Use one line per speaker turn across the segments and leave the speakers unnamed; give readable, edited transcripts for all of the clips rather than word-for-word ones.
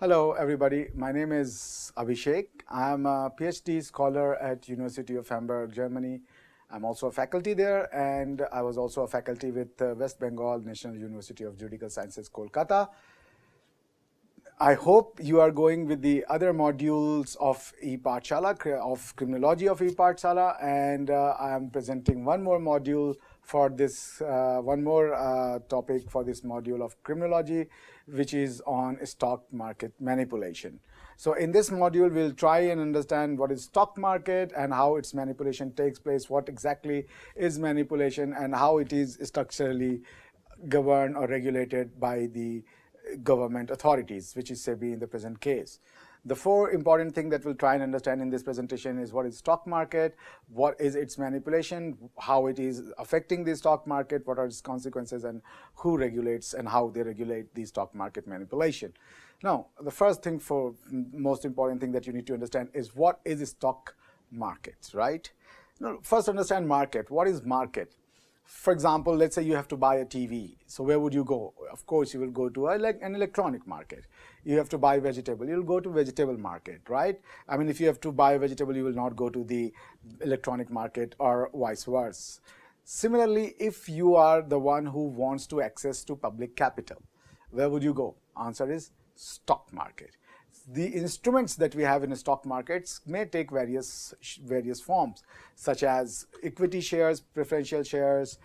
Hello, everybody. My name is Abhishek. I'm a PhD scholar at University of Hamburg, Germany. I'm also a faculty there, and I was also a faculty with West Bengal National University of Judicial Sciences, Kolkata. I hope you are going with the other modules of ePathshala, of criminology of ePathshala, and I am presenting one more module for this, one more topic for this module of criminology, which is on stock market manipulation. So in this module, we'll try and understand what is stock market and how its manipulation takes place, what exactly is manipulation, and how it is structurally governed or regulated by the government authorities, which is SEBI in the present case. The four important things that we'll try and understand in this presentation is what is stock market, what is its manipulation, how it is affecting the stock market, what are its consequences, and who regulates and how they regulate the stock market manipulation. Now, the first thing, for most important thing that you need to understand is what is the stock market, right? Now, first understand market. What is market? For example, let's say you have to buy a TV. So where would you go? Of course, you will go to an electronic market. You have to buy vegetable. You'll go to vegetable market, right? I mean, if you have to buy a vegetable, you will not go to the electronic market or vice versa. Similarly, if you are the one who wants to access to public capital, where would you go? Answer is stock market. The instruments that we have in the stock markets may take various forms, such as equity shares, preferential shares,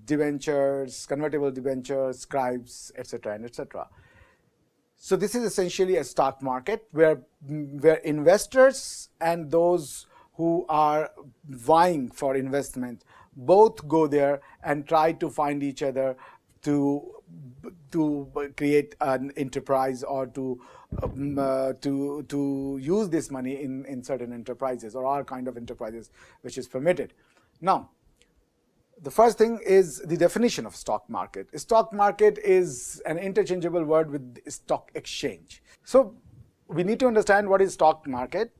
debentures, convertible debentures, scribes, etc. and etc. So this is essentially a stock market where investors and those who are vying for investment both go there and try to find each other to create an enterprise or to use this money in certain enterprises or all kind of enterprises which is permitted. Now, the first thing is the definition of stock market. Stock market is an interchangeable word with stock exchange. So we need to understand what is stock market.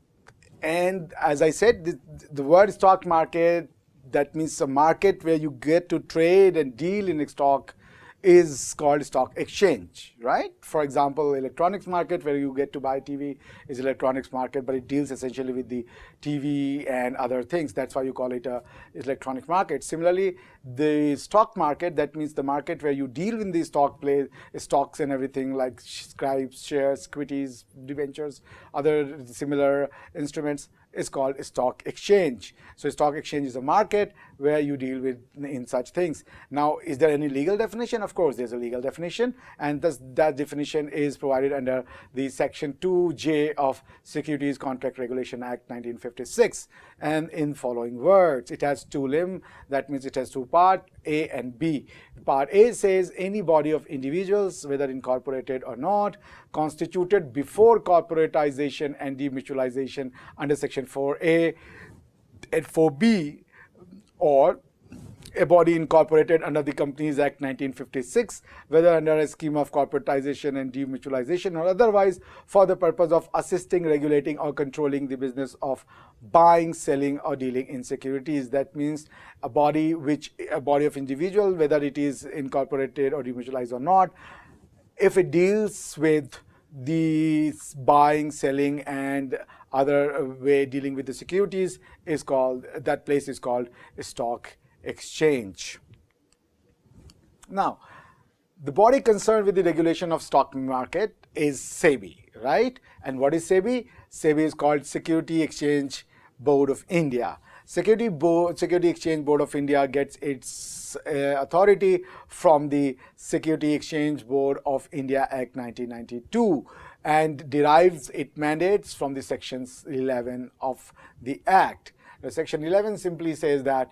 And as I said, the word stock market, that means a market where you get to trade and deal in stock, is called stock exchange, right? For example, electronics market, where you get to buy TV, is electronics market, but it deals essentially with the TV and other things. That's why you call it a electronic market. Similarly, the stock market, that means the market where you deal in the stocks and everything like scribes, shares, equities, debentures, other similar instruments, is called stock exchange. So stock exchange is a market where you deal with in such things. Now, is there any legal definition? Of course, there's a legal definition, and that definition is provided under the Section 2J of Securities Contract Regulation Act 1956, and in following words. It has two limbs, that means it has two parts, A and B. Part A says any body of individuals, whether incorporated or not, constituted before corporatization and demutualization under Section 4A and 4B, or a body incorporated under the Companies Act 1956, whether under a scheme of corporatization and demutualization or otherwise, for the purpose of assisting, regulating, or controlling the business of buying, selling, or dealing in securities. That means a body of individual, whether it is incorporated or demutualized or not, if it deals with the buying, selling, and other way dealing with the securities, is called, that place is called stock exchange. Now, the body concerned with the regulation of stock market is SEBI, right? And what is SEBI? SEBI is called Security Exchange Board of India. Security Exchange Board of India gets its authority from the Security Exchange Board of India Act 1992 and derives its mandates from the sections 11 of the Act. Section 11 simply says that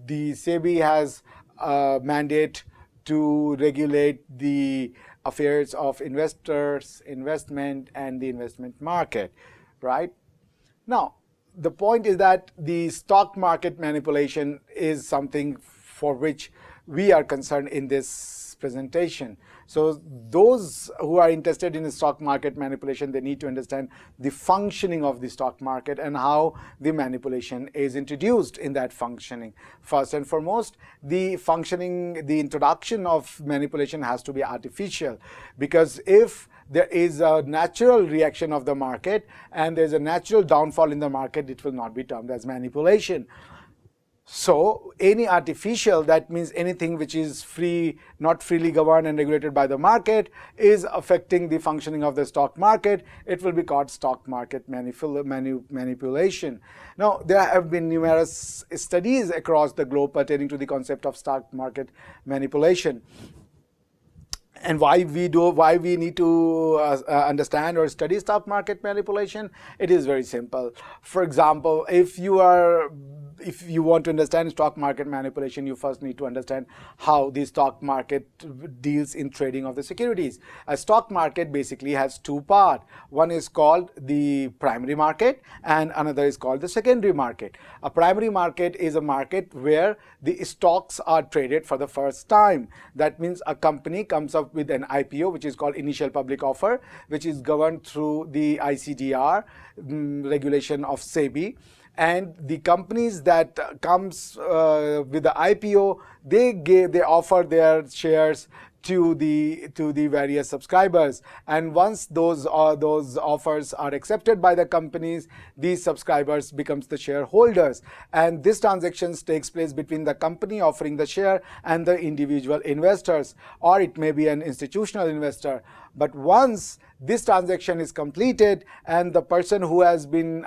the SEBI has a mandate to regulate the affairs of investors, investment, and the investment market, right? Now, the point is that the stock market manipulation is something for which we are concerned in this presentation. So those who are interested in the stock market manipulation, they need to understand the functioning of the stock market and how the manipulation is introduced in that functioning. First and foremost, the introduction of manipulation has to be artificial, because if there is a natural reaction of the market and there's a natural downfall in the market, it will not be termed as manipulation. So any artificial, that means anything which is free, not freely governed and regulated by the market, is affecting the functioning of the stock market. It will be called stock market manipulation. Now, there have been numerous studies across the globe pertaining to the concept of stock market manipulation. And why we need to understand or study stock market manipulation? It is very simple. For example, if you want to understand stock market manipulation, you first need to understand how the stock market deals in trading of the securities. A stock market basically has two parts. One is called the primary market and another is called the secondary market. A primary market is a market where the stocks are traded for the first time. That means a company comes up with an IPO, which is called initial public offer, which is governed through the ICDR regulation of SEBI. And the companies that comes with the IPO, they offer their shares to the various subscribers, and once those offers are accepted by the companies, these subscribers becomes the shareholders, and this transactions takes place between the company offering the share and the individual investors, or it may be an institutional investor. But once this transaction is completed and the person who has become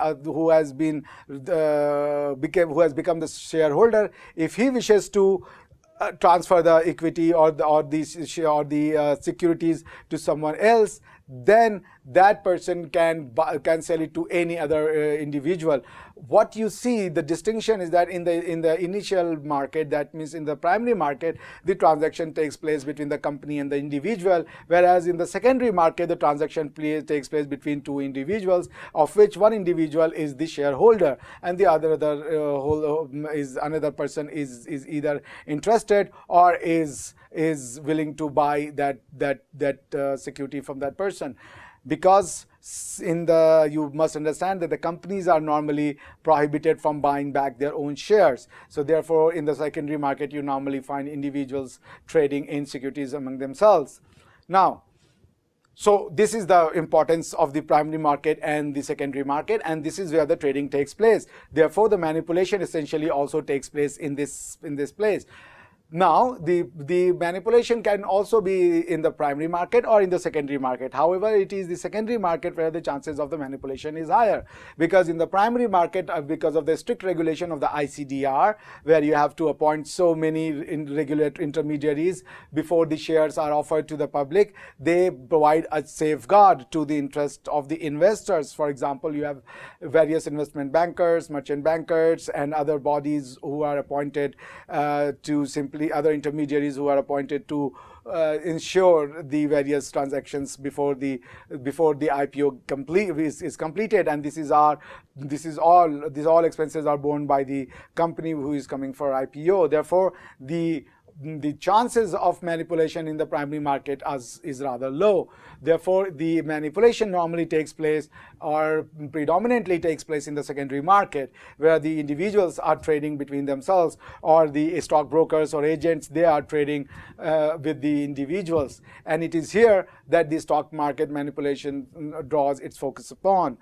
the shareholder, if he wishes to transfer the equity or the securities to someone else, then that person can sell it to any other individual. What you see, the distinction is that in the initial market, that means in the primary market, the transaction takes place between the company and the individual, whereas in the secondary market, the transaction takes place between two individuals, of which one individual is the shareholder and the other is another person is either interested or is willing to buy that security from that person. Because you must understand that the companies are normally prohibited from buying back their own shares. So therefore, in the secondary market, you normally find individuals trading in securities among themselves. Now, so this is the importance of the primary market and the secondary market, and this is where the trading takes place. Therefore, the manipulation essentially also takes place in this place. Now, the manipulation can also be in the primary market or in the secondary market. However, it is the secondary market where the chances of the manipulation is higher, because in the primary market, because of the strict regulation of the ICDR, where you have to appoint so many regulatory intermediaries before the shares are offered to the public, they provide a safeguard to the interest of the investors. For example, you have various investment bankers, merchant bankers, and other bodies who are appointed to simply other intermediaries who are appointed to ensure the various transactions before the IPO is completed, and these all expenses are borne by the company who is coming for IPO. Therefore, the chances of manipulation in the primary market is rather low. Therefore, the manipulation normally takes place or predominantly takes place in the secondary market, where the individuals are trading between themselves, or the stockbrokers or agents, they are trading with the individuals. And it is here that the stock market manipulation draws its focus upon.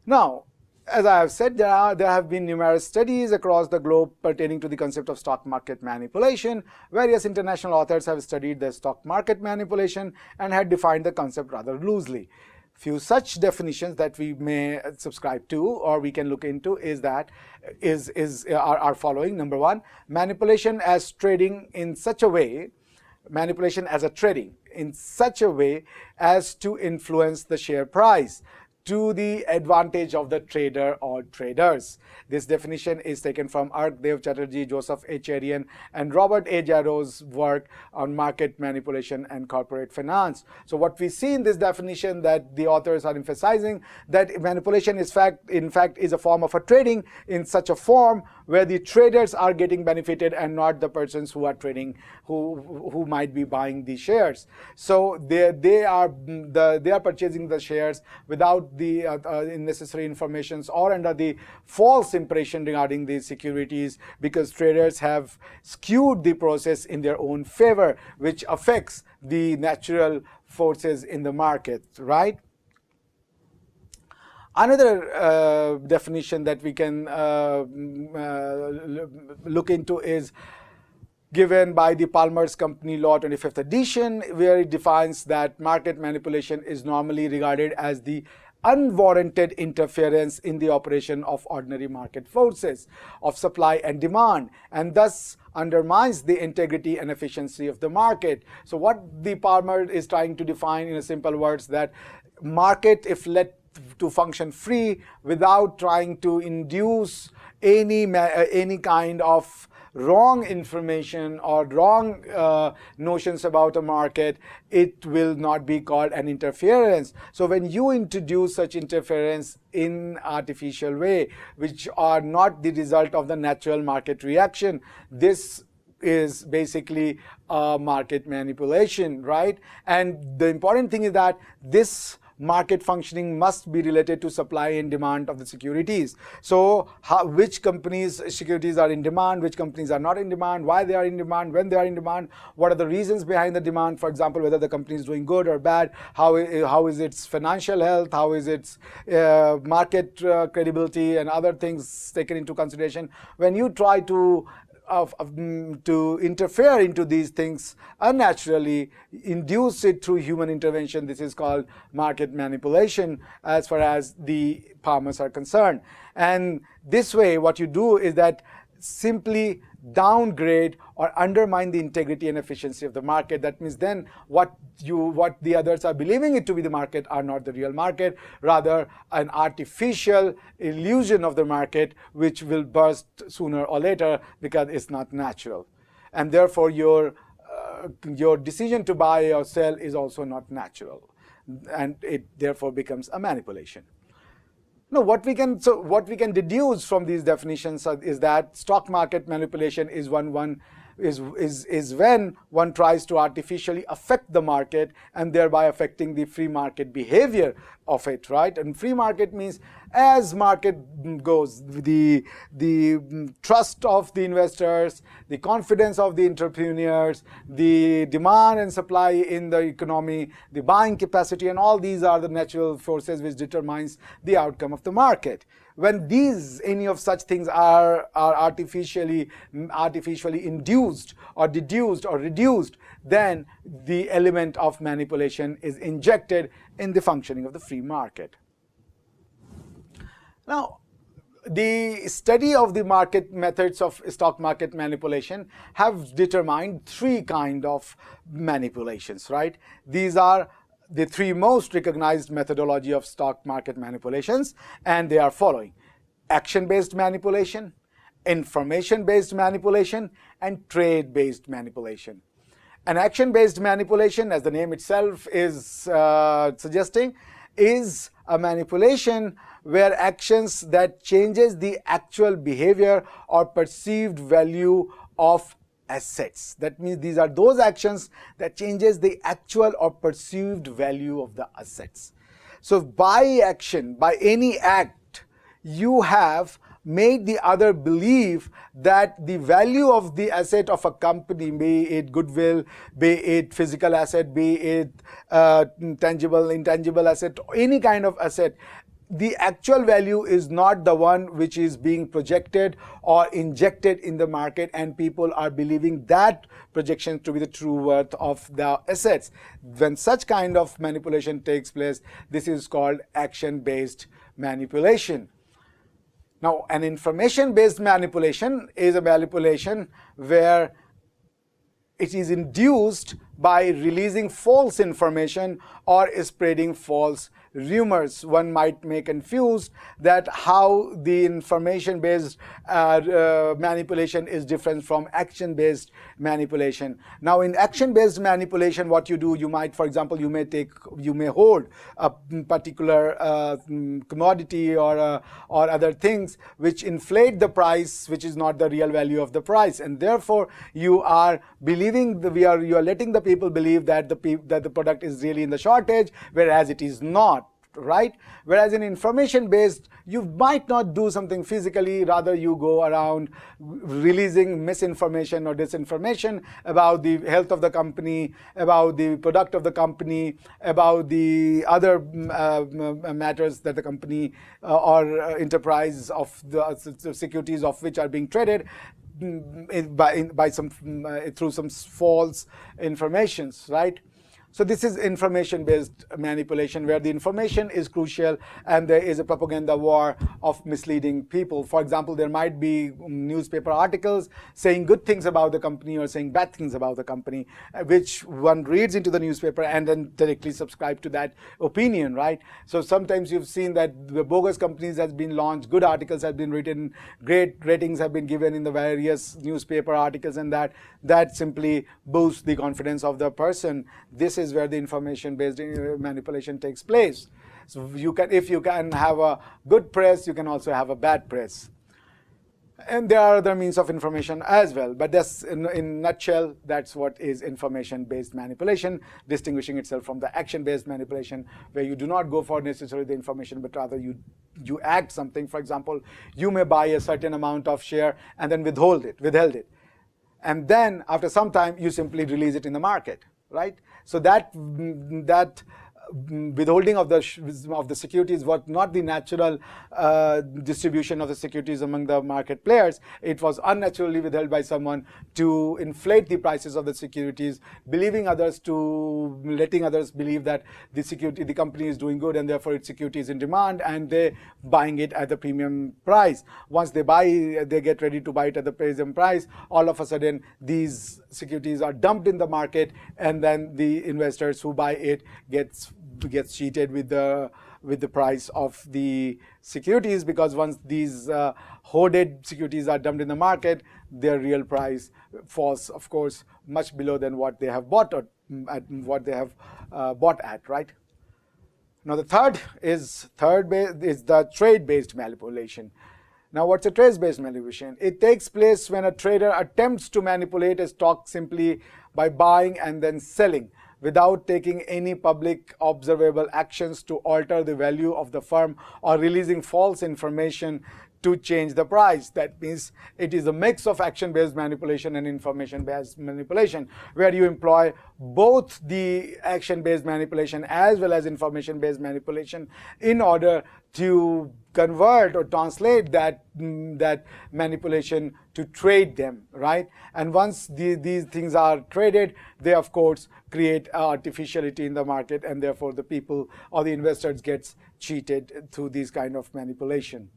Now, as I have said, there have been numerous studies across the globe pertaining to the concept of stock market manipulation. Various international authors have studied the stock market manipulation and had defined the concept rather loosely. Few such definitions that we may subscribe to or we can look into are following. Number one, manipulation as trading in such a way, manipulation as a trading in such a way as to influence the share price to the advantage of the trader or traders. This definition is taken from Arkdev Chatterjee, Joseph H. Arian, and Robert A. Jarrow's work on market manipulation and corporate finance. So what we see in this definition, that the authors are emphasizing that manipulation in fact is a form of a trading in such a form where the traders are getting benefited and not the persons who are trading, who might be buying the shares. So they are purchasing the shares without the necessary informations or under the false impression regarding the securities, because traders have skewed the process in their own favor, which affects the natural forces in the market, right? Another definition that we can look into is given by the Palmer's Company Law 25th edition, where it defines that market manipulation is normally regarded as the unwarranted interference in the operation of ordinary market forces of supply and demand, and thus undermines the integrity and efficiency of the market. So what the Palmer is trying to define in a simple words, that market, if let to function free without trying to induce any kind of wrong information or wrong notions about a market, it will not be called an interference. So when you introduce such interference in artificial way, which are not the result of the natural market reaction, this is basically market manipulation, right? And the important thing is that this market functioning must be related to supply and demand of the securities. So which companies' securities are in demand, which companies are not in demand, why they are in demand, when they are in demand, what are the reasons behind the demand, for example, whether the company is doing good or bad, how is its financial health, how is its market credibility, and other things taken into consideration. When you try to interfere into these things unnaturally, induce it through human intervention, this is called market manipulation as far as the Palmers are concerned. And this way what you do is that simply downgrade or undermine the integrity and efficiency of the market. That means then what the others are believing it to be the market are not the real market, rather an artificial illusion of the market which will burst sooner or later because it's not natural. And therefore your decision to buy or sell is also not natural, and it therefore becomes a manipulation. No, what we can deduce from these definitions is that stock market manipulation is when one tries to artificially affect the market and thereby affecting the free market behavior of it, right? And free market means as market goes, the trust of the investors, the confidence of the entrepreneurs, the demand and supply in the economy, the buying capacity, and all these are the natural forces which determines the outcome of the market. When any of such things are artificially induced or deduced or reduced, then the element of manipulation is injected in the functioning of the free market. Now, the study of the market methods of stock market manipulation have determined three kinds of manipulations, right? These are the three most recognized methodology of stock market manipulations, and they are following: action-based manipulation, information-based manipulation, and trade-based manipulation. An action-based manipulation, as the name itself is suggesting, is a manipulation where actions that changes the actual behavior or perceived value of assets. That means these are those actions that changes the actual or perceived value of the assets. So by action, by any act, you have made the other believe that the value of the asset of a company, be it goodwill, be it physical asset, be it tangible, intangible asset, any kind of asset, the actual value is not the one which is being projected or injected in the market, and people are believing that projection to be the true worth of the assets. When such kind of manipulation takes place, this is called action-based manipulation. Now, an information-based manipulation is a manipulation where it is induced by releasing false information or spreading false rumors. One might be confused that how the information-based manipulation is different from action-based manipulation. Now, in action-based manipulation, what you do, you might, for example, you may hold a particular commodity or other things which inflate the price, which is not the real value of the price, and therefore you are believing you are letting the people believe that the product is really in the shortage, whereas it is not. right? Whereas in information-based, you might not do something physically, rather you go around releasing misinformation or disinformation about the health of the company, about the product of the company, about the other matters that the company or enterprise of the securities of which are being traded through some false informations, right? So this is information-based manipulation, where the information is crucial and there is a propaganda war of misleading people. For example, there might be newspaper articles saying good things about the company or saying bad things about the company, which one reads into the newspaper and then directly subscribe to that opinion, right? So sometimes you've seen that the bogus companies has been launched, good articles have been written, great ratings have been given in the various newspaper articles, and that simply boosts the confidence of the person. This is where the information-based manipulation takes place. So if you can have a good press, you can also have a bad press. And there are other means of information as well. But that's, in a nutshell, that's what is information-based manipulation, distinguishing itself from the action-based manipulation, where you do not go for necessarily the information, but rather you act something. For example, you may buy a certain amount of share and then withheld it. And then after some time, you simply release it in the market, right? So that withholding of the securities was not the natural distribution of the securities among the market players. It was unnaturally withheld by someone to inflate the prices of the securities, letting others believe that the company is doing good and therefore its security is in demand, and they buying it at the premium price. Once they get ready to buy it at the premium price, all of a sudden these securities are dumped in the market, and then the investors who buy it gets cheated with the price of the securities, because once these hoarded securities are dumped in the market, their real price falls, of course, much below than what they have bought at, right? Now the third is the trade-based manipulation. Now, what's a trade-based manipulation? It takes place when a trader attempts to manipulate a stock simply by buying and then selling, without taking any public observable actions to alter the value of the firm or releasing false information to change the price. That means it is a mix of action-based manipulation and information-based manipulation, where you employ both the action-based manipulation as well as information-based manipulation in order to convert or translate that manipulation to trade them, right? And once these things are traded, they of course create artificiality in the market, and therefore the people or the investors gets cheated through these kind of manipulation.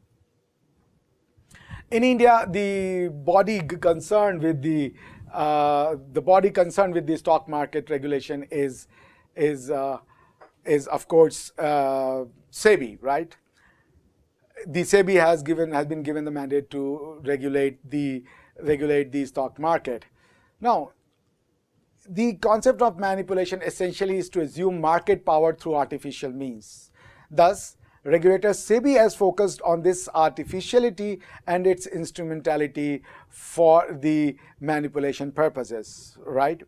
In India, the body concerned with the stock market regulation is of course SEBI, right? The SEBI has been given the mandate to regulate the stock market. Now, the concept of manipulation essentially is to assume market power through artificial means. Thus, regulator SEBI has focused on this artificiality and its instrumentality for the manipulation purposes, right?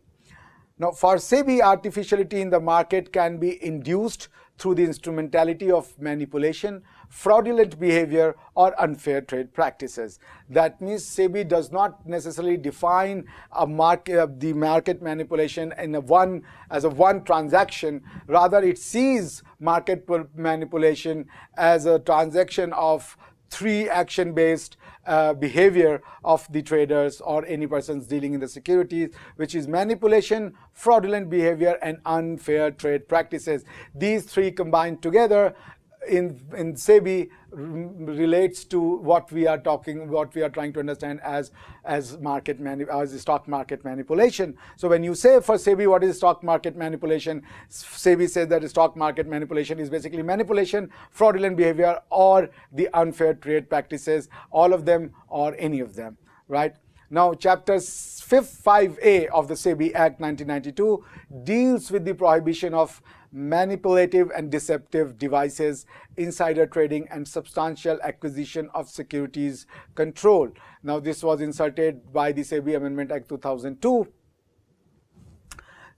Now, for SEBI, artificiality in the market can be induced through the instrumentality of manipulation, fraudulent behavior, or unfair trade practices. That means SEBI does not necessarily define the market manipulation as a one transaction. Rather, it sees market manipulation as a transaction of three action-based behavior of the traders or any persons dealing in the securities, which is manipulation, fraudulent behavior, and unfair trade practices. These three combined together in SEBI relates to what we are trying to understand as stock market manipulation. So when you say for SEBI what is stock market manipulation, SEBI says that stock market manipulation is basically manipulation, fraudulent behavior, or the unfair trade practices, all of them or any of them, right? Now, Chapter 5A of the SEBI Act 1992 deals with the prohibition of manipulative and deceptive devices, insider trading, and substantial acquisition of securities control. Now, this was inserted by the SEBI Amendment Act 2002.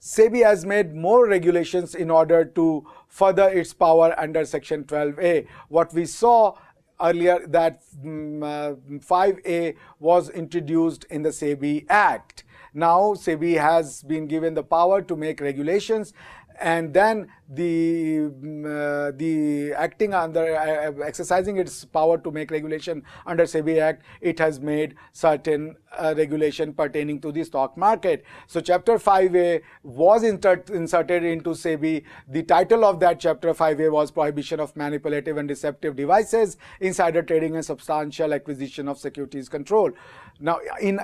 SEBI has made more regulations in order to further its power under Section 12A. What we saw earlier that 5A was introduced in the SEBI Act. Now SEBI has been given the power to make regulations, and then the acting under exercising its power to make regulation under SEBI Act, it has made certain regulation pertaining to the stock market. So Chapter 5A was inserted into SEBI. The title of that Chapter 5A was Prohibition of Manipulative and Deceptive Devices, Insider Trading and Substantial Acquisition of Securities Control. Now, in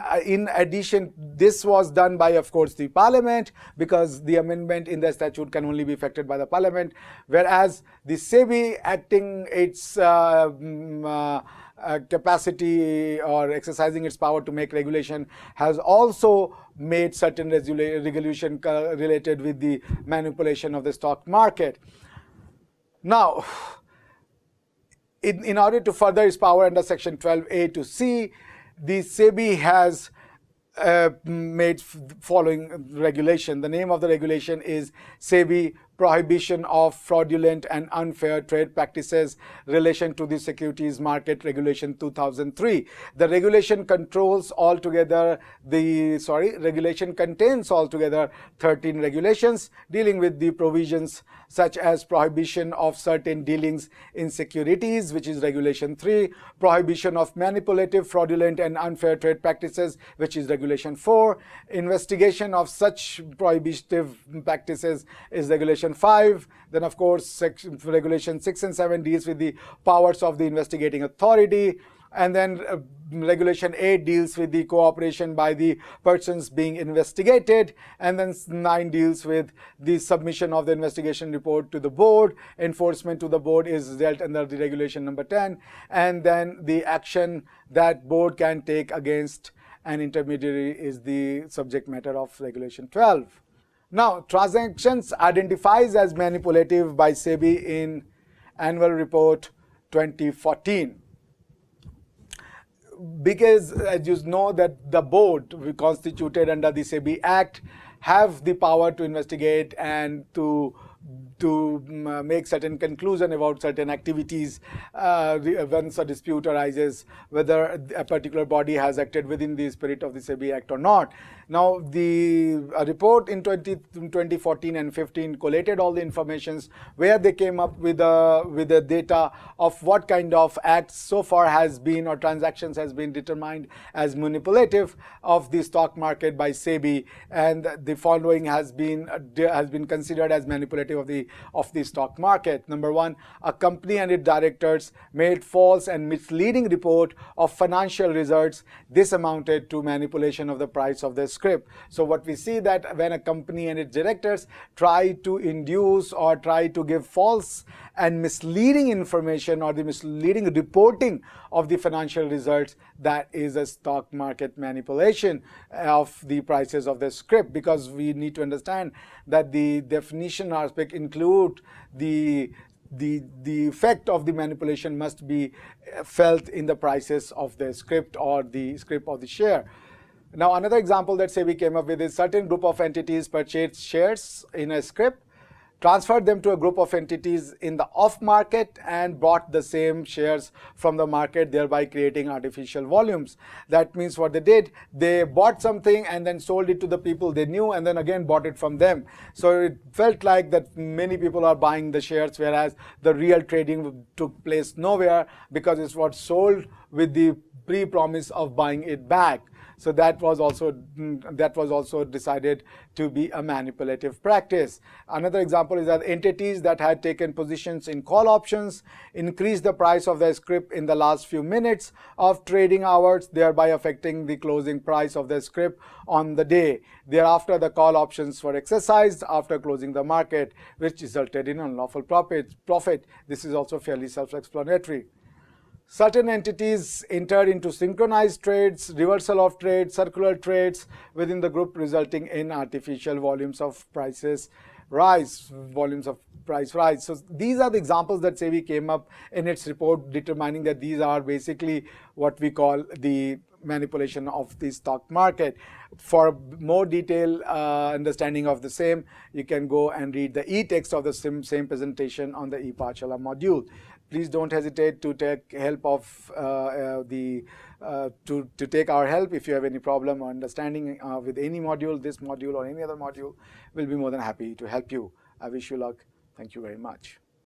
addition, this was done by, of course, the Parliament, because the amendment in the statute can only be effected by the Parliament, whereas the SEBI, acting its capacity or exercising its power to make regulation, has also made certain regulation related with the manipulation of the stock market. Now, in order to further its power under Section 12A to C, the SEBI has made following regulation. The name of the regulation is SEBI Prohibition of Fraudulent and Unfair Trade Practices Relation to the Securities Market Regulation 2003. The regulation contains altogether 13 regulations dealing with the provisions such as prohibition of certain dealings in securities, which is Regulation 3, prohibition of manipulative, fraudulent and unfair trade practices, which is Regulation 4, investigation of such prohibitive practices is Regulation 5. Then, of course, Regulation 6 and 7 deals with the powers of the investigating authority. And then Regulation 8 deals with the cooperation by the persons being investigated. And then 9 deals with the submission of the investigation report to the board. Enforcement to the board is dealt under the Regulation number 10. And then the action that board can take against an intermediary is the subject matter of Regulation 12. Now, transactions identified as manipulative by SEBI in Annual Report 2014. Because, as you know, that the board constituted under the SEBI Act have the power to investigate and to make certain conclusion about certain activities once a dispute arises, whether a particular body has acted within the spirit of the SEBI Act or not. Now, the report in 2014 and 15 collated all the informations where they came up with the data of what kind of acts so far has been or transactions has been determined as manipulative of the stock market by SEBI, and the following has been considered as manipulative of the stock market. Number 1, a company and its directors made false and misleading report of financial results. This amounted to manipulation of the price of the scrip. So what we see that when a company and its directors try to induce or try to give false and misleading information or the misleading reporting of the financial results, that is a stock market manipulation of the prices of the scrip, because we need to understand that the definition aspect include the effect of the manipulation must be felt in the prices of the scrip or the scrip of the share. Now, another example that SEBI came up with is certain group of entities purchased shares in a scrip, transferred them to a group of entities in the off market and bought the same shares from the market, thereby creating artificial volumes. That means what they did, they bought something and then sold it to the people they knew and then again bought it from them. So it felt like that many people are buying the shares, whereas the real trading took place nowhere, because it was sold with the pre-promise of buying it back. So that was also decided to be a manipulative practice. Another example is that entities that had taken positions in call options increased the price of their scrip in the last few minutes of trading hours, thereby affecting the closing price of their scrip on the day. Thereafter, the call options were exercised after closing the market, which resulted in unlawful profit. This is also fairly self-explanatory. Certain entities entered into synchronized trades, reversal of trades, circular trades within the group, resulting in artificial volumes of price rise. So these are the examples that SEBI came up in its report, determining that these are basically what we call the manipulation of the stock market. For more detailed understanding of the same, you can go and read the e-text of the same presentation on the ePathshala module. Please don't hesitate to take help of to take our help if you have any problem or understanding with any module, this module or any other module. We'll be more than happy to help you. I wish you luck. Thank you very much.